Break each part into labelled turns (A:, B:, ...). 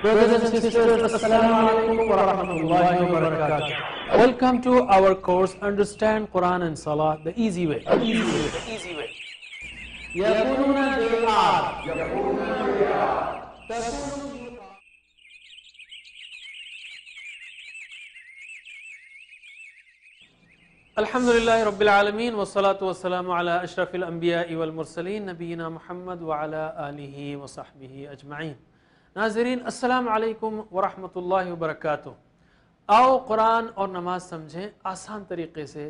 A: Brothers and sisters, Assalamu alaikum wa rahmatullahi wa barakatuh. Welcome to our course Understand Quran and Salah the easy way. يقولون الحمد لله رب العالمين والصلاة والسلام على أشرف الأنبياء والمرسلين نبينا محمد وعلى آله وصحبه أجمعين. ناظرین السلام علیکم ورحمۃ اللہ وبرکاتہ. آؤ قرآن اور نماز سمجھیں آسان طریقے سے.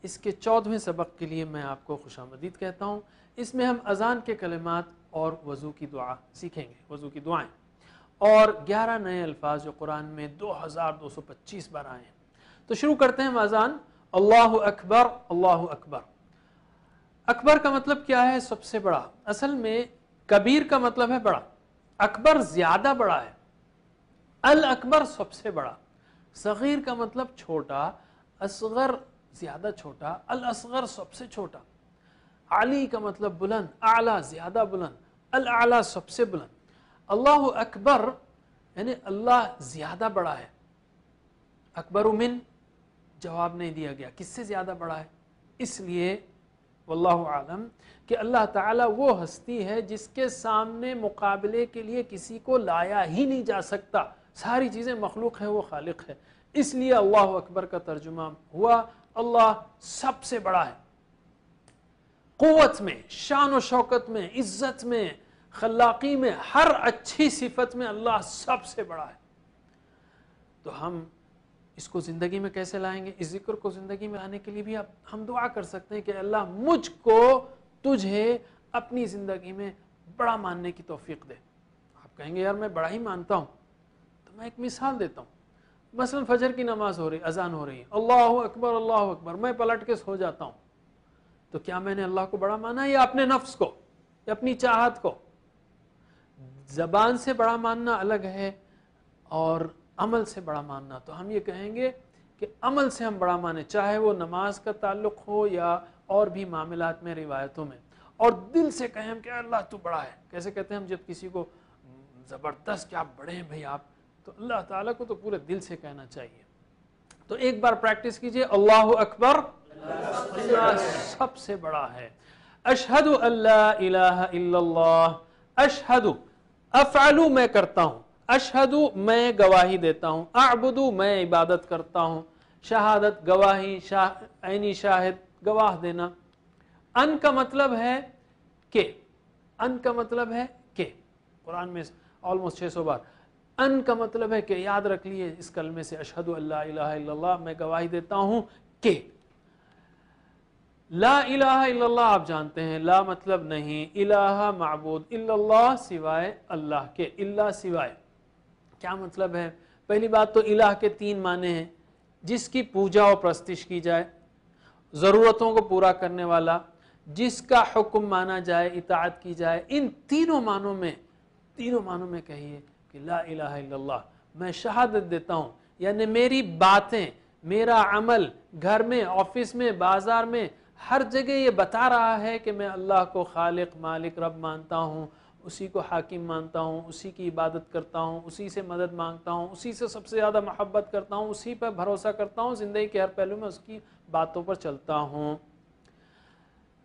A: اس کے 14ویں سبق کے لیے میں آپ کو خوش آمدید کہتا ہوں. اس میں ہم اذان کے کلمات اور وضو کی دعا سیکھیں گے، وضو کی دعائیں، اور 11 نئے الفاظ جو قرآن میں 2225 بار آئے ہیں. تو شروع کرتے ہیں اذان. اللہ اکبر اللہ اکبر. اکبر کا مطلب کیا ہے؟ سب سے بڑا. اصل میں کبیر کا مطلب ہے بڑا، اکبر زیادہ بڑا ہے، الاکبر سب سے بڑا. صغیر کا مطلب چھوٹا، اصغر زیادہ چھوٹا، الاصغر سب سے چھوٹا. علی کا مطلب بلند، اعلیٰ زیادہ بلند، الاعلیٰ سب سے بلند. اللہ اکبر یعنی اللہ زیادہ بڑا ہے. اکبر من جواب نہیں دیا گیا، کس سے زیادہ بڑا ہے؟ اس لیے واللہ عالم کہ اللہ تعالیٰ وہ ہستی ہے جس کے سامنے مقابلے کے لیے کسی کو لایا ہی نہیں جا سکتا. ساری چیزیں مخلوق ہے، وہ خالق ہے. اس لیے اللہ اکبر کا ترجمہ ہوا اللہ سب سے بڑا ہے. قوت میں، شان و شوکت میں، عزت میں، خلاقی میں، ہر اچھی صفت میں اللہ سب سے بڑا ہے. تو ہم اس کو زندگی میں کیسے لائیں گے؟ اس ذکر کو زندگی میں لانے کے لیے بھی ہم دعا کر سکتے ہیں کہ اللہ مجھ کو تجھے اپنی زندگی میں بڑا ماننے کی توفیق دے. آپ کہیں گے یار میں بڑا ہی مانتا ہوں، تو میں ایک مثال دیتا ہوں. مثلا فجر کی نماز ہو رہی، اذان ہو رہی ہے، اللہ اکبر اللہ اکبر، میں پلٹ کے سو جاتا ہوں. تو کیا میں نے اللہ کو بڑا مانا یا اپنے نفس کو یا اپنی چاہت کو؟ زبان سے بڑا ماننا الگ ہے اور عمل سے بڑا ماننا. تو ہم یہ کہیں گے کہ عمل سے ہم بڑا مانیں، چاہے وہ نماز کا تعلق ہو یا اور بھی معاملات میں، روایتوں میں. اور دل سے کہیں ہم کہ اللہ تو بڑا ہے. کیسے کہتے ہیں ہم جب کسی کو زبردست کہ آپ بڑے ہیں بھائی آپ، تو اللہ تعالیٰ کو تو پورے دل سے کہنا چاہیے. تو ایک بار پریکٹس کیجئے. اللہ اکبر اللہ سب سے بڑا ہے. اشہد ان لا الہ الا اللہ. اشہد افعلو میں کرتا ہوں، اشہدو میں گواہی دیتا ہوں، اعبدو میں عبادت کرتا ہوں. شہادت گواہی، عینی شاہد گواہ دینا. ان کا مطلب ہے کہ، ان کا مطلب ہے کہ قرآن میں آلموسٹ 600 بار ان کا مطلب ہے کہ. یاد رکھ لیے اس کلمے سے اشہدو ان لا الہ الا اللہ، میں گواہی دیتا ہوں کہ. لا الہ الا اللہ آپ جانتے ہیں، لا مطلب نہیں، الہ معبود، الا اللہ سوائے اللہ کے. الا سوائے کیا مطلب ہے؟ پہلی بات تو الہ کے 3 معنی ہیں: جس کی پوجا و پرستش کی جائے، ضرورتوں کو پورا کرنے والا، جس کا حکم مانا جائے، اطاعت کی جائے. ان تینوں معنوں میں کہیے کہ لا الہ الا اللہ. میں شہادت دیتا ہوں یعنی میری باتیں، میرا عمل، گھر میں، آفس میں، بازار میں، ہر جگہ یہ بتا رہا ہے کہ میں اللہ کو خالق، مالک، رب مانتا ہوں، اسی کو حاکم مانتا ہوں، اسی کی عبادت کرتا ہوں، اسی سے مدد مانگتا ہوں، اسی سے سب سے زیادہ محبت کرتا ہوں، اسی پر بھروسہ کرتا ہوں، زندگی کے ہر پہلو میں اس کی باتوں پر چلتا ہوں.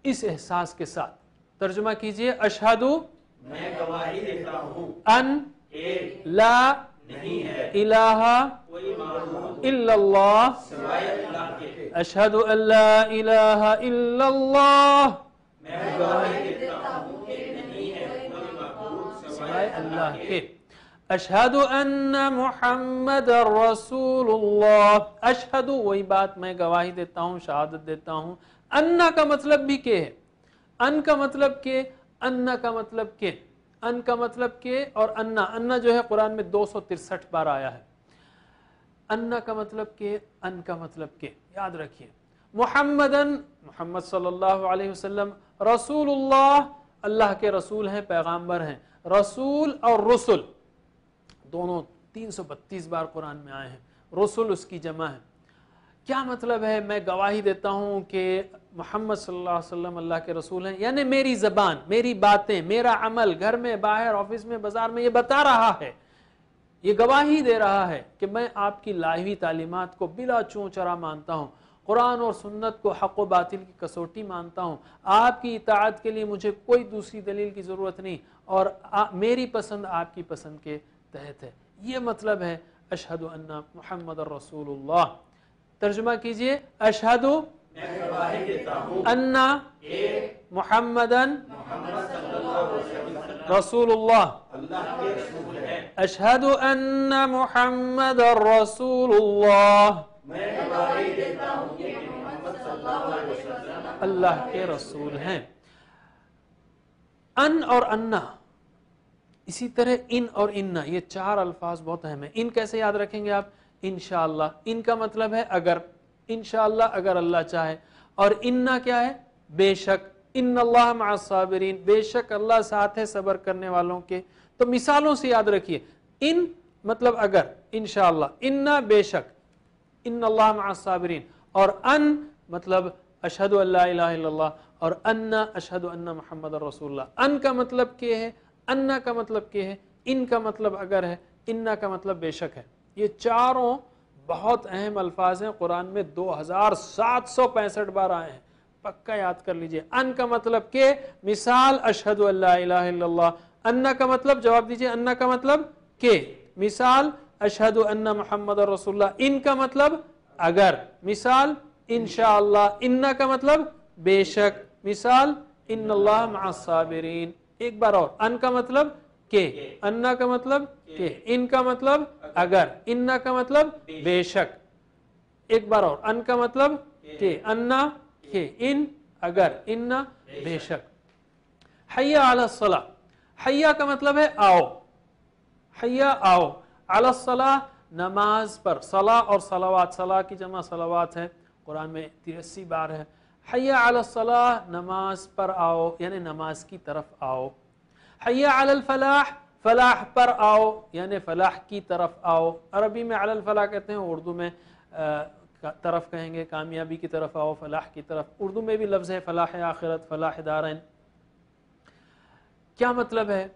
A: اس احساس کے ساتھ ترجمہ کیجئے. اشہدو
B: میں گواہی دیتا ہوں
A: ان
B: کہ
A: لا
B: نہیں ہے
A: الہ
B: کوئی معبود
A: الا اللہ.
B: سوائے اللہ کے.
A: اشہد ان لا الہ الا اللہ.
B: میں گواہی دیتا ہوں کہ نہیں ہے کوئی معبود
A: سوائے اللہ کے. اشہد ان محمد رسول اللہ. اشہد وہی بات، میں گواہی دیتا ہوں، شہادت دیتا ہوں. ان کا مطلب بھی کہ ہے. ان کا مطلب کہ، ان کا مطلب کہ، ان کا مطلب کہ، اور ان جو ہے قرآن میں 263 بار آیا ہے. ان کا مطلب کہ، ان کا مطلب کہ یاد رکھیے. محمدن محمد صلی اللہ علیہ وسلم، رسول اللہ اللہ کے رسول ہیں، پیغامبر ہیں. رسول اور رسل دونوں 332 بار قرآن میں آئے ہیں. رسول اس کی جمع ہے. کیا مطلب ہے؟ میں گواہی دیتا ہوں کہ محمد صلی اللہ علیہ وسلم اللہ کے رسول ہیں، یعنی میری زبان، میری باتیں، میرا عمل گھر میں، باہر، آفس میں، بازار میں یہ بتا رہا ہے یہ گواہی دے رہا ہے کہ میں آپ کی لائی ہوئی تعلیمات کو بلا چون چرا مانتا ہوں، قرآن اور سنت کو حق و باطل کی کسوٹی مانتا ہوں، آپ کی اطاعت کے لیے مجھے کوئی دوسری دلیل کی ضرورت نہیں، اور میری پسند آپ کی پسند کے تحت ہے۔ یہ مطلب ہے اشہد ان محمد رسول اللہ۔ ترجمہ کیجئے، اشہد ان محمدن رسول اللہ، اشہد ان محمد رسول اللہ، اللہ کے رسول ہیں۔ ان اور انا، اسی طرح ان اور انا، یہ چار الفاظ بہت اہم ہیں۔ ان کیسے یاد رکھیں گے آپ؟ انشاءاللہ، ان کا مطلب ہے اگر، انشاءاللہ اگر اللہ چاہے، اور انا کیا ہے؟ بے شک، ان اللہ مع الصابرین، بے شک اللہ ساتھ ہے صبر کرنے والوں کے۔ تو مثالوں سے یاد رکھیے، ان مطلب اگر، انشاءاللہ، انا بے شک، ان اللہ مع الصابرین، اور ان مطلب اشہد ان لا الہ الا اللہ، اور ان اشہد ان محمد رسول اللہ۔ ان کا مطلب کیا ہے، انا کا مطلب کیا ہے، ان کا مطلب اگر ہے، انا کا مطلب بے شک ہے۔ یہ چاروں بہت اہم الفاظ ہیں، قرآن میں 2765 بار آئے ہیں، پکا یاد کر لیجئے۔ ان کا مطلب کہ مثال اشہد ان لا الہ الا اللہ، انا کا مطلب، جواب دیجئے، انا کا مطلب کہ مثال اشہد ان محمد رسول اللہ، ان کا مطلب اگر، مثال انشاءاللہ، انا کا مطلب بے شک، مثال ان اللہ مع الصابرین۔ ایک بار اور، ان کا مطلب کہ، انا کا مطلب کہ، ان کا مطلب اگر، انا کا مطلب بے شک۔ ایک بار اور، ان کا مطلب کہ، انا کہ، ان اگر، انا بے شک۔ حی علی الصلاۃ، حیا کا مطلب ہے آؤ، حیا آؤ، علی الصلاۃ نماز پر، صلاح اور صلوات، صلاح کی جمع صلوات ہے، قرآن میں 83 بار ہے۔ حی علی الصلاۃ نماز پر آؤ، یعنی نماز کی طرف آؤ۔ حی علی الفلاح، فلاح پر آؤ، یعنی فلاح کی طرف آؤ۔ عربی میں علی الفلاح کہتے ہیں، اردو میں طرف کہیں گے، کامیابی کی طرف آؤ، فلاح کی طرف۔ اردو میں بھی لفظ ہے فلاح آخرت، فلاح دارین۔ کیا مطلب ہے؟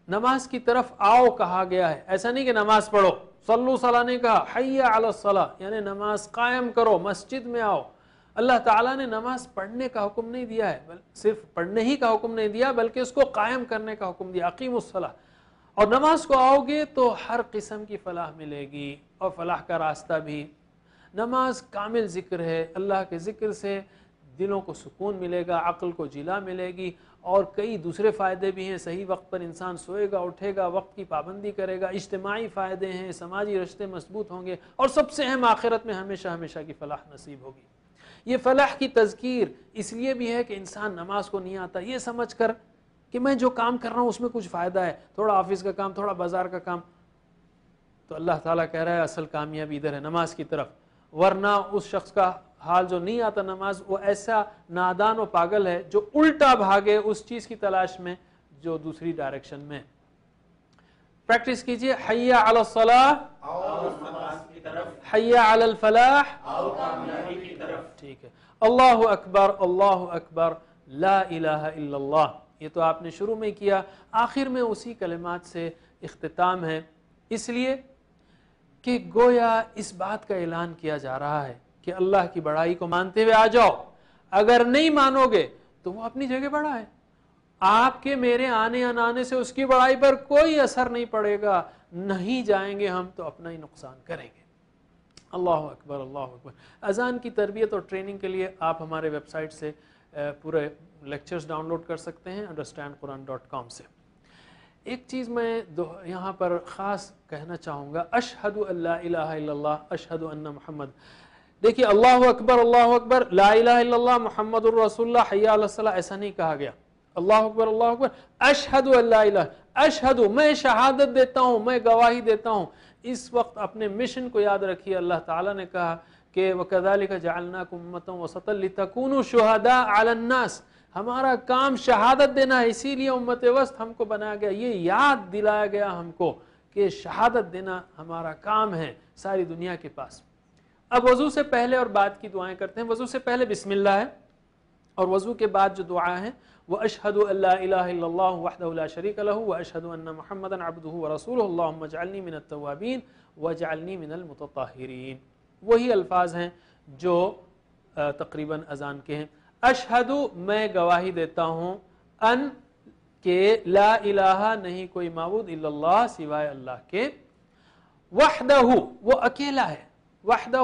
A: نماز کی طرف آؤ کہا گیا ہے، ایسا نہیں کہ نماز پڑھو، صلو صلاح نے کہا، حی علی الصلاۃ یعنی نماز قائم کرو، مسجد میں آؤ۔ اللہ تعالیٰ نے نماز پڑھنے کا حکم نہیں دیا ہے، صرف پڑھنے ہی کا حکم نہیں دیا، بلکہ اس کو قائم کرنے کا حکم دیا، اقیموا الصلاۃ۔ اور نماز کو آؤ گے تو ہر قسم کی فلاح ملے گی، اور فلاح کا راستہ بھی۔ نماز کامل ذکر ہے، اللہ کے ذکر سے دلوں کو سکون ملے گا، عقل کو جلا ملے گی، اور کئی دوسرے فائدے بھی ہیں۔ صحیح وقت پر انسان سوئے گا، اٹھے گا، وقت کی پابندی کرے گا، اجتماعی فائدے ہیں، سماجی رشتے مضبوط ہوں گے، اور سب سے اہم آخرت میں ہمیشہ ہمیشہ کی فلاح نصیب ہوگی۔ یہ فلاح کی تذکیر اس لیے بھی ہے کہ انسان نماز کو نہیں آتا یہ سمجھ کر کہ میں جو کام کر رہا ہوں اس میں کچھ فائدہ ہے، تھوڑا آفس کا کام، تھوڑا بازار کا کام، تو اللہ تعالیٰ کہہ رہا ہے اصل کامیابی ادھر ہے، نماز کی طرف۔ ورنہ اس شخص کا حال جو نہیں آتا نماز، وہ ایسا نادان و پاگل ہے جو الٹا بھاگے اس چیز کی تلاش میں جو دوسری ڈائریکشن میں۔ پریکٹس کیجئے، حی علی الصلاۃ، حی علی الفلاح، ٹھیک ہے، اللہ اکبر، اللہ اکبر، لا الہ الا اللہ۔ یہ تو آپ نے شروع میں کیا، آخر میں اسی کلمات سے اختتام ہے، اس لیے کہ گویا اس بات کا اعلان کیا جا رہا ہے کہ اللہ کی بڑائی کو مانتے ہوئے آ جاؤ، اگر نہیں مانو گے تو وہ اپنی جگہ بڑا ہے، آپ کے میرے آنے یا نہ آنے سے اس کی بڑائی پر کوئی اثر نہیں پڑے گا، نہیں جائیں گے ہم تو اپنا ہی نقصان کریں گے۔ اللہ اکبر، اللہ اکبر۔ اذان کی تربیت اور ٹریننگ کے لیے آپ ہمارے ویب سائٹ سے پورے لیکچرز ڈاؤن لوڈ کر سکتے ہیں understandquran.com سے۔ ایک چیز میں یہاں پر خاص کہنا چاہوں گا، اشہد ان لا الہ الا اللہ، اشہد ان محمد، دیکھیے اللہ اکبر، لا الہ الا اللہ، محمد الرسول اللہ، حی علی الصلاۃ، ایسا نہیں کہا گیا۔ اللہ اکبر، اشہد ان لا الہ، اشہد، میں شہادت دیتا ہوں، میں گواہی دیتا ہوں۔ اس وقت اپنے مشن کو یاد رکھیے، اللہ تعالیٰ نے کہا کہ وَكَذَلِكَ جَعَلْنَاكُمْ أُمَّةً وَسَطًا لِتَكُونُوا شُهَدَاءَ عَلَى النَّاسِ، ہمارا کام شہادت دینا ہے، اسی لیے امت وسط ہم کو بنایا گیا، یہ یاد دلایا گیا ہم کو کہ شہادت دینا ہمارا کام ہے ساری دنیا کے پاس۔ اب وضو سے پہلے اور بعد کی دعائیں کرتے ہیں۔ وضو سے پہلے بسم اللہ ہے، اور وضو کے بعد جو دعا ہے واشهد ان لا اله الا الله وحده لا شريك له واشهد ان محمدا عبده ورسوله اللهم اجعلني من التوابين واجعلني من المتطهرين. وہی الفاظ ہیں جو تقریباً اذان کے ہیں. اشہد میں گواہی دیتا ہوں ان کہ لا الہ نہیں کوئی معبود الا اللہ سوائے اللہ کے. وحدہ وہ اکیلا ہے، وحدہ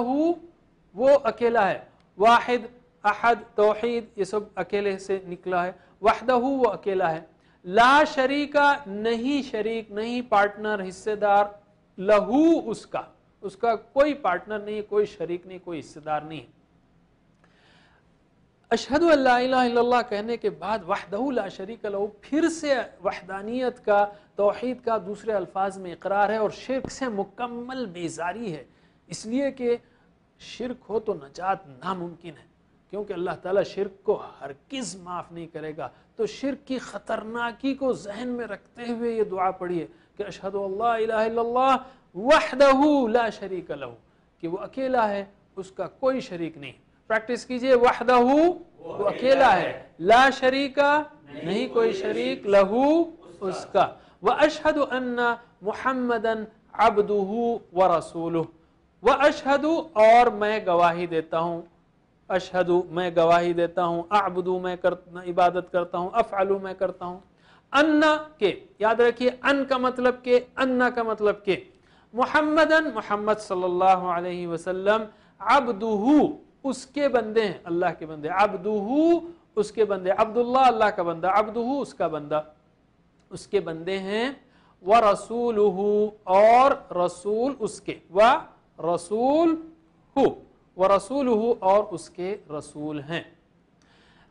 A: وہ اکیلا ہے، واحد احد توحید یہ سب اکیلے سے نکلا ہے. وحدہ وہ اکیلا ہے. لا شریکہ نہیں شریک نہیں پارٹنر حصے دار، لہو اس کا کوئی پارٹنر نہیں، کوئی شریک نہیں، کوئی حصے دار نہیں. اشہد ان لا الہ الا اللہ کہنے کے بعد وحدہ لا شریک لہ پھر سے وحدانیت کا توحید کا دوسرے الفاظ میں اقرار ہے اور شرک سے مکمل بیزاری ہے. اس لیے کہ شرک ہو تو نجات ناممکن ہے، کیونکہ اللہ تعالیٰ شرک کو ہرگز معاف نہیں کرے گا. تو شرک کی خطرناکی کو ذہن میں رکھتے ہوئے یہ دعا پڑھیے کہ اشہد ان لا الہ الا اللہ وحدہ لا شریک لہ، کہ وہ اکیلا ہے، اس کا کوئی شریک نہیں. پریکٹس کیجئے. وحدہ وہ اکیلا ہے، لا شریکہ نہیں کوئی شریک، لہو اس کا. واشہد ان محمدا عبدہ ورسولہ. واشہد اور میں گواہی دیتا ہوں، اشہد میں گواہی دیتا ہوں، اعبد میں عبادت کرتا ہوں، افعل میں کرتا ہوں. ان کے یاد رکھیے، ان کا مطلب کہ، ان کا مطلب کہ محمدن محمد صلی اللہ علیہ وسلم، عبدہ اس کے بندے ہیں، اللہ کے بندے. عبدہ اس کے بندے، عبداللہ اللہ کا بندہ، عبدہ اس کا بندہ، اس کے بندے ہیں. ورسولہ اور رسول اس کے، ورسولہ اور اس کے رسول ہیں.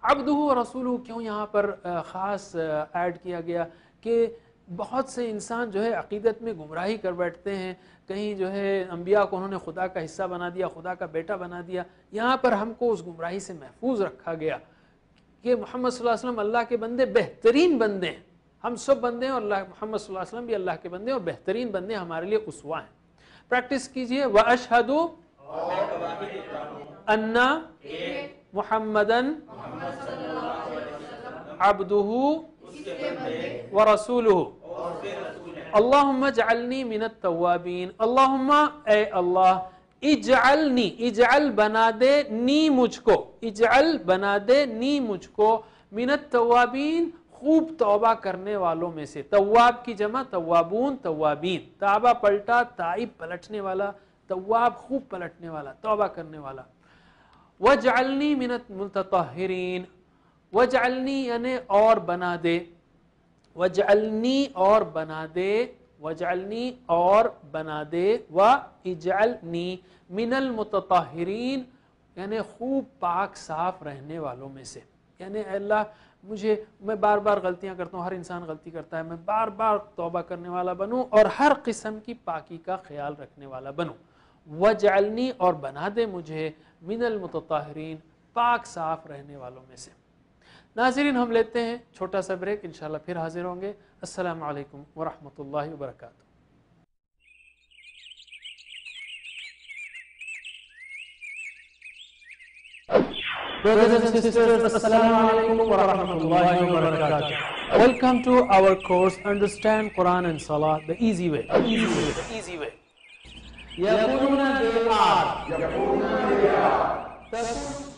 A: عبدہ ورسولہ کیوں یہاں پر خاص ایڈ کیا گیا؟ کہ بہت سے انسان جو ہے عقیدت میں گمراہی کر بیٹھتے ہیں، کہیں جو ہے انبیاء کو انہوں نے خدا کا حصہ بنا دیا، خدا کا بیٹا بنا دیا. یہاں پر ہم کو اس گمراہی سے محفوظ رکھا گیا کہ محمد صلی اللہ علیہ وسلم اللہ کے بندے بہترین بندے ہیں. ہم سب بندے ہیں اور محمد صلی اللہ علیہ وسلم بھی اللہ کے بندے ہیں اور بہترین بندے ہمارے لیے اسوہ ہیں. پریکٹس کیجئے. واشہد ان محمدً عبدہ ورسولہ اللہم اجعلنی من التوابین. اللہم اے اللہ، اجعلنی اجعل بنا دے نی مجھ کو، اجعل بنا دے نی مجھ کو، من التوابین خوب توبہ کرنے والوں میں سے. تواب کی جمع توابون توابین، تابہ پلٹا تائب پلٹنے والا، تواب خوب پلٹنے والا، توبہ کرنے والا. وجعلنی من المتطہرین، وجعلنی یعنی اور بنا دے، وجعلنی اور بنا دے، وجعلنی اور بنا دے، واجعلنی من المتطہرین یعنی خوب پاک صاف رہنے والوں میں سے. یعنی اے اللہ میں بار بار غلطیاں کرتا ہوں، ہر انسان غلطی کرتا ہے، میں بار بار توبہ کرنے والا بنوں اور ہر قسم کی پاکی کا خیال رکھنے والا بنوں. وجعلنی اور بنا دے مجھے من المتطہرین پاک صاف رہنے والوں میں سے. ناظرین ہم لیتے ہیں چھوٹا سا بریک، انشاءاللہ پھر حاضر ہوں گے. السلام علیکم ورحمۃ اللہ وبرکاتہ. Brothers and sisters, Assalamu alaikum wa rahmatullahi wa barakatuh. Welcome to our course Understand Quran and Salah the easy way. Easy way. يقولون they are.